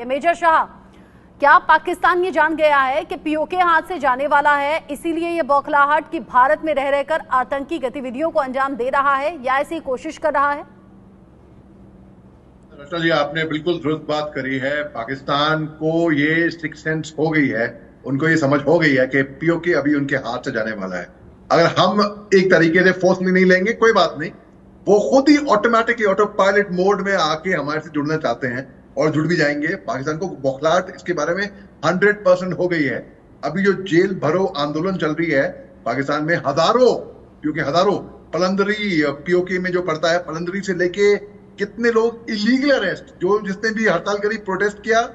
Major Shah, क्या पाकिस्तान ये जान गया है कि पीओके हाथ से जाने वाला है, इसीलिए ये बौखलाहट कि भारत में रह रहकर आतंकी गतिविधियों को अंजाम दे रहा है, या ऐसी कोशिश कर रहा है? रचना जी, आपने बिल्कुल दुरुस्त बात करी है। पाकिस्तान को ये सिक्स सेंस हो गई है, उनको ये समझ हो गई है कि पीओके अभी उनके हाथ से जाने वाला है। अगर हम एक तरीके से फोर्स में नहीं लेंगे कोई बात नहीं, वो खुद ही ऑटोमेटिकली ऑटो पायलट मोड में आके हमारे से जुड़ना चाहते हैं और जुड़ भी जाएंगे। पाकिस्तान को बौखलाहट इसके बारे में 100% हो गई है। अभी जो जेल भरो आंदोलन चल रही है पाकिस्तान में, हजारों, क्योंकि हजारों पलंदरी पीओके में जो पड़ता है, पलंदरी से लेके कितने लोग इलीगल अरेस्ट, जो जिसने भी हड़ताल करी, प्रोटेस्ट किया,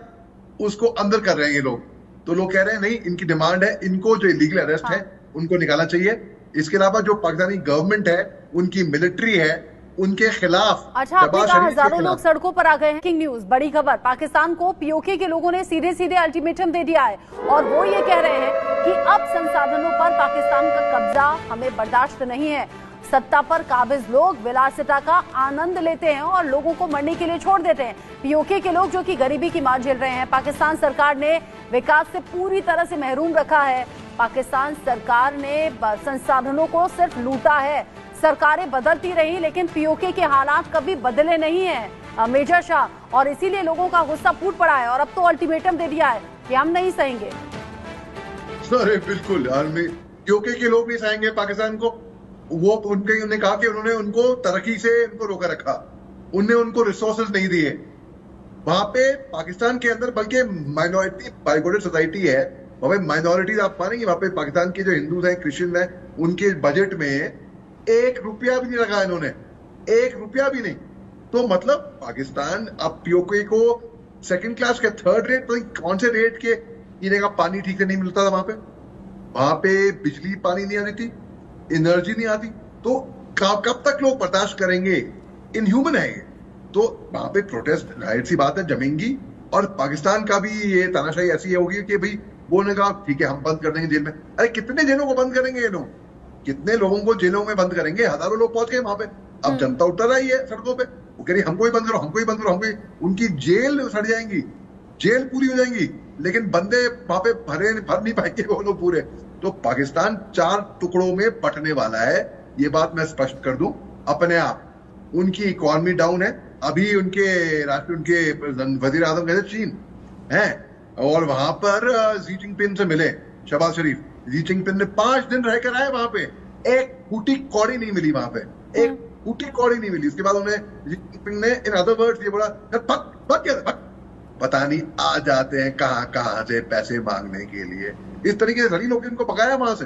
उसको अंदर कर रहे हैं ये लोग। तो लोग कह रहे हैं नहीं, इनकी डिमांड है, इनको जो इलीगल अरेस्ट है उनको निकालना चाहिए। इसके अलावा जो पाकिस्तानी गवर्नमेंट है, उनकी मिलिट्री है, उनके खिलाफ। अच्छा, आपने कहा हजारों लोग सड़कों पर आ गए हैं। किंग न्यूज, बड़ी खबर, पाकिस्तान को पीओके के लोगों ने सीधे सीधे अल्टीमेटम दे दिया है और वो ये कह रहे हैं कि अब संसाधनों पर पाकिस्तान का कब्जा हमें बर्दाश्त नहीं है। सत्ता पर काबिज लोग विलासिता का आनंद लेते हैं और लोगों को मरने के लिए छोड़ देते हैं। पीओके के लोग जो कि गरीबी की मार झेल रहे हैं, पाकिस्तान सरकार ने विकास से पूरी तरह से महरूम रखा है। पाकिस्तान सरकार ने संसाधनों को सिर्फ लूटा है। सरकारें बदलती रही लेकिन पीओके के हालात कभी बदले नहीं है मेजर शाह, और इसीलिए लोगों का गुस्सा फूट पड़ा है और अब तो अल्टीमेटम दे दिया है कि हम नहीं सहेंगे। अरे बिल्कुल, पीओके के लोग नहीं सहेंगे पाकिस्तान को। वो उन्होंने कहा कि उन्होंने उनको तरक्की से उनको रोका रखा, उनने उनको रिसोर्सेज नहीं दिए। वहां पे पाकिस्तान के अंदर बल्कि माइनॉरिटी बाइगोटेड सोसाइटी है, वहां पे माइनॉरिटीज आप मानेंगे, वहां पे पाकिस्तान के जो हिंदूज हैं, क्रिश्चियन हैं, उनके बजट में 1 रुपया भी नहीं लगा इन्होंने, 1 रुपया भी नहीं। तो मतलब पाकिस्तान अब पीओके को सेकंड क्लास के, थर्ड रेट, कौन से रेट के पीने का पानी ठीक से नहीं मिलता था वहां पे बिजली पानी नहीं आती थी, एनर्जी नहीं आती। तो कब तक लोग बर्दाश्त करेंगे? इनह्यूमन है ये। तो वहां पे प्रोटेस्ट जाहिर सी बात है जमेंगी, और पाकिस्तान का भी ये तानाशाही ऐसी होगी कि भाई वो ने कहा ठीक है हम बंद कर देंगे जेल में। अरे कितने जेलों को बंद करेंगे ये लोग? कितने लोगों को जेलों में बंद करेंगे? हजारों लोग पहुंच गए वहां पे। अब जनता उतर रही है सड़कों पे, वो कह रही हमको ही बंद करो, हमको ही बंद करो, हमको ही। उनकी जेल सड़ जाएंगी, जेल पूरी हो जाएंगी, लेकिन बंदे वहां पे भर नहीं पाएंगे वो लोग पूरे। तो पाकिस्तान 4 टुकड़ों में बंटने वाला है, ये बात मैं स्पष्ट कर दूं अपने आप। उनकी इकोनॉमी डाउन है। अभी उनके वजीर आजम गए थे चीन है, और वहां पर जी जिनपिंग से मिले, शहबाज शरीफ। जी जिनपिंग ने 5 दिन रहकर आए वहां पे, एक फूटी कौड़ी नहीं मिली वहां पे, एक फूटी कौड़ी नहीं मिली। उसके बाद उन्हें जी जिनपिंग ने इन अदर वर्ड्स ये बोला, पता नहीं आ जाते हैं कहां से पैसे मांगने के लिए। इस तरीके से सभी लोग इनको पकाया वहां से।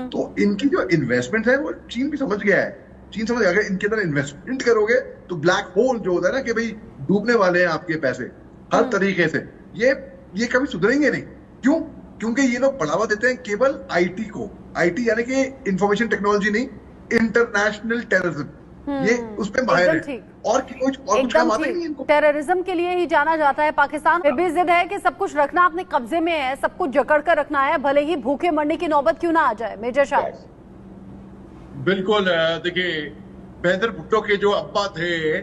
तो इनकी जो इन्वेस्टमेंट है वो चीन भी समझ गया है। चीन समझ गया अगर इनके अंदर इन्वेस्टमेंट करोगे तो ब्लैक होल जो होता है ना कि भाई डूबने वाले हैं आपके पैसे हर तरीके से, ये कभी सुधरेंगे नहीं। क्यों? क्योंकि ये लोग बढ़ावा देते हैं केवल आईटी को। आईटी यानी कि इंफॉर्मेशन टेक्नोलॉजी नहीं, इंटरनेशनल टेररिज्म, ये उसमें माहिर है। और कुछ काम आता ही नहीं इनको। टेररिज्म के लिए ही जाना जाता है पाकिस्तान। फिर भी जिद है कि सब कुछ रखना अपने कब्जे में है, सब कुछ जकड़ कर रखना है, भले ही भूखे मरने की नौबत क्यों ना आ जाए। मेजर शाह, बिल्कुल। देखिए, बेनजीर भुट्टो के जो अब्बा थे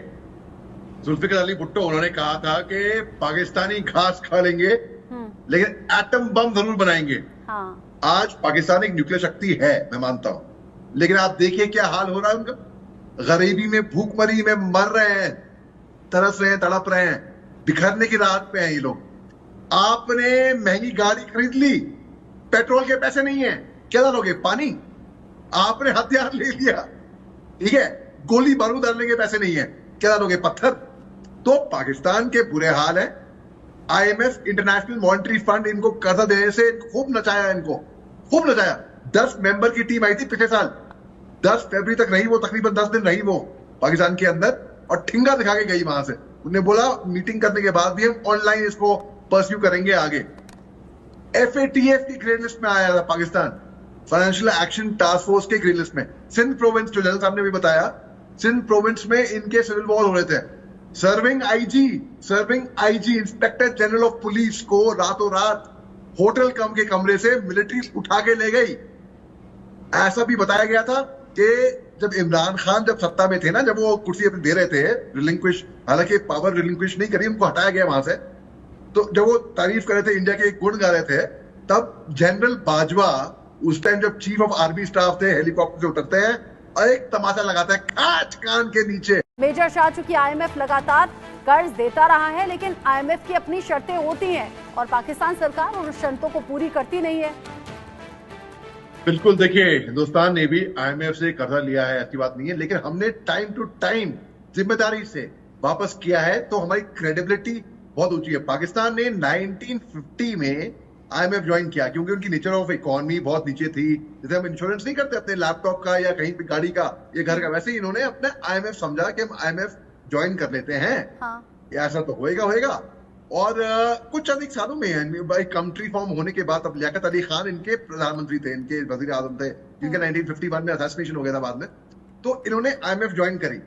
जुल्फिकार अली भुट्टो, उन्होंने कहा था कि पाकिस्तानी घास खा लेंगे लेकिन एटम बम जरूर बनाएंगे। आज पाकिस्तान एक न्यूक्लियर शक्ति है, मैं मानता हूं, लेकिन आप देखिए क्या हाल हो रहा है उनका। गरीबी में, भूखमरी में मर रहे हैं, तरस रहे हैं, तड़प रहे हैं, बिखरने की राहत पे हैं ये लोग। आपने महंगी गाड़ी खरीद ली, पेट्रोल के पैसे नहीं है, क्या डालोगे? पानी। आपने हथियार ले लिया, ठीक है, गोली बारूद डालने के पैसे नहीं है, क्या डालोगे? पत्थर। तो पाकिस्तान के बुरे हाल है। IMF, इंटरनेशनल मॉनेटरी फंड, इनको कर्जा देने से खूब नचाया, इनको खूब नचाया। 10 मेंबर की टीम आई थी पिछले साल, 10 फरवरी तक रही वो, तकरीबन 10 दिन रही वो पाकिस्तान के अंदर, और ठिंगा दिखा के गई वहां से। उन्होंने बोला मीटिंग करने के बाद भी हम ऑनलाइन इसको परस्यू करेंगे आगे। FATF की ग्रीन लिस्ट में आया था Pakistan, financial action task force के ग्रीन लिस्ट में। सिंध प्रोविंस, जो जनरल साहब ने भी बताया, सिंध प्रोविंस में इनके सिविल वॉर हो रहे थे। Serving IG inspector general of police को रातों रात होटल कम के कमरे से मिलिट्री उठा के ले गई। ऐसा भी बताया गया था कि जब इमरान खान जब सत्ता में थे ना, जब वो कुर्सी अपनी दे रहे थे रिलिंक्विश, हालांकि पावर रिलिंक्विश नहीं करी, उनको हटाया गया वहां से, तो जब वो तारीफ कर रहे थे, इंडिया के एक गुण गा रहे थे, तब जनरल बाजवा उस टाइम जब चीफ ऑफ आर्मी स्टाफ थे, हेलीकॉप्टर से उतरते हैं और एक तमाशा लगाता है खाच कान के नीचे। मेजर शाह, चूंकि आईएमएफ लगातार कर्ज देता रहा है, लेकिन आईएमएफ की अपनी शर्तें होती हैं और पाकिस्तान सरकार उन शर्तों को पूरी करती नहीं है। बिल्कुल, देखिए हिंदुस्तान ने भी आईएमएफ से कर्जा लिया है, ऐसी बात नहीं है, लेकिन हमने टाइम टू टाइम जिम्मेदारी से वापस किया है, तो हमारी क्रेडिबिलिटी बहुत ऊंची है। पाकिस्तान ने 1950 में आईएमएफ ज्वाइन किया क्योंकि उनकी नेचर ऑफ इकोनॉमी बहुत नीचे थी। जैसे हम इंश्योरेंस नहीं करते अपने लैपटॉप का या कहीं पे गाड़ी का या घर का, वैसे ही इन्होंने अपने आईएमएफ समझा कि हम आईएमएफ ज्वाइन कर लेते हैं। हाँ। ऐसा तो होएगा। और कुछ अधिक सालों में भाई कंट्री फॉर्म होने के बाद, अब लियाकत अली खान इनके प्रधानमंत्री थे, इनके वजीर आजम थे, जिनके 1951 में असैसिनेशन हो गया था बाद में, तो इन्होंने आईएमएफ ज्वाइन करी।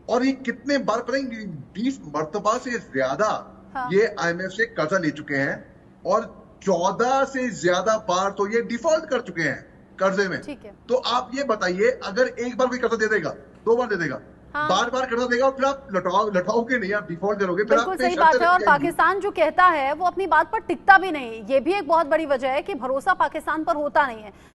और ये कितने बार, पता नहीं 20 मरतबा से ज्यादा हाँ। ये आईएमएफ से कर्जा ले चुके हैं और 14 से ज्यादा बार तो ये डिफॉल्ट कर चुके हैं कर्जे में। ठीक है। तो आप ये बताइए, अगर एक बार कोई कर्जा दे देगा, 2 बार दे देगा, हाँ। बार बार कर्जा देगा और फिर आप लौटाओगे नहीं, आप डिफॉल्ट करोगे, फिर बिल्कुल आप सही बात है। और पाकिस्तान जो कहता है वो अपनी बात पर टिकता भी नहीं, ये भी एक बहुत बड़ी वजह है कि भरोसा पाकिस्तान पर होता नहीं है।